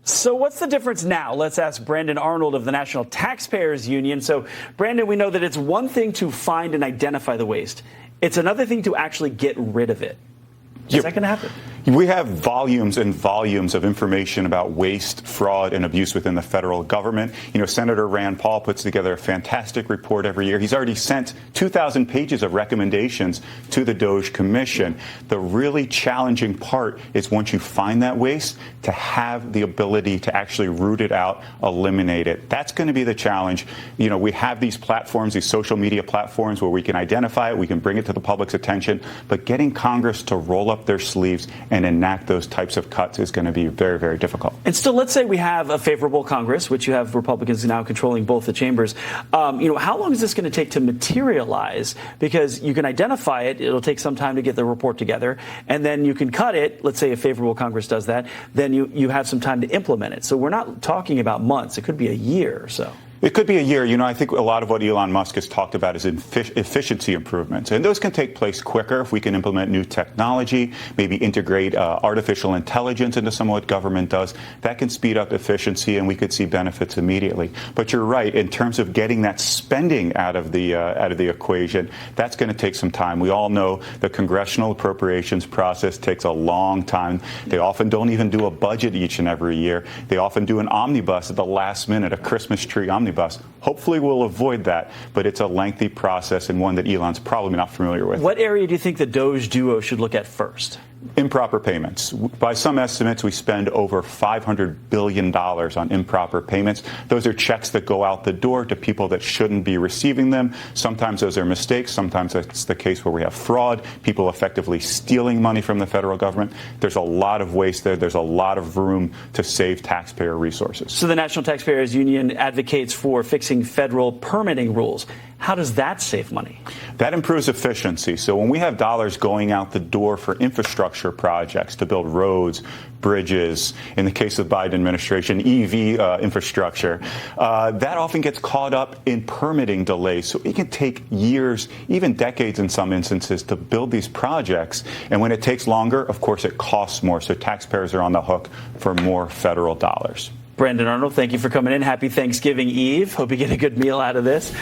So what's the difference now? Let's ask Brandon Arnold of the National Taxpayers Union. So, Brandon, we know that it's one thing to find and identify the waste. It's another thing to actually get rid of it. Is that going to happen? We have volumes and volumes of information about waste, fraud, and abuse within the federal government. You know, Senator Rand Paul puts together a fantastic report every year. He's already sent 2,000 pages of recommendations to the DOGE Commission. The really challenging part is once you find that waste, to have the ability to actually root it out, eliminate it. That's going to be the challenge. You know, we have these platforms, these social media platforms where we can identify it, we can bring it to the public's attention, but getting Congress to roll up their sleeves and enact those types of cuts is going to be very, very difficult. And still, let's say we have a favorable Congress, which you have Republicans now controlling both the chambers. How long is this going to take to materialize? Because you can identify it. It'll take some time to get the report together. And then you can cut it. Let's say a favorable Congress does that. Then you have some time to implement it. So we're not talking about months. It could be a year or so. It could be a year. You know, I think a lot of what Elon Musk has talked about is efficiency improvements. And those can take place quicker if we can implement new technology, maybe integrate artificial intelligence into some of what government does. That can speed up efficiency and we could see benefits immediately. But you're right, in terms of getting that spending out of the equation, that's going to take some time. We all know the congressional appropriations process takes a long time. They often don't even do a budget each and every year. They often do an omnibus at the last minute, a Christmas tree omnibus. Hopefully we'll avoid that, but it's a lengthy process and one that Elon's probably not familiar with. What area do you think the DOGE duo should look at first? Improper payments. By some estimates, we spend over $500 billion on improper payments. Those are checks that go out the door to people that shouldn't be receiving them. Sometimes those are mistakes. Sometimes it's the case where we have fraud, people effectively stealing money from the federal government. There's a lot of waste there. There's a lot of room to save taxpayer resources. So the National Taxpayers Union advocates for fixing federal permitting rules. How does that save money? That improves efficiency. So when we have dollars going out the door for infrastructure projects to build roads, bridges, in the case of the Biden administration, EV infrastructure, that often gets caught up in permitting delays. So it can take years, even decades in some instances, to build these projects. And when it takes longer, of course, it costs more. So taxpayers are on the hook for more federal dollars. Brandon Arnold, thank you for coming in. Happy Thanksgiving Eve. Hope you get a good meal out of this.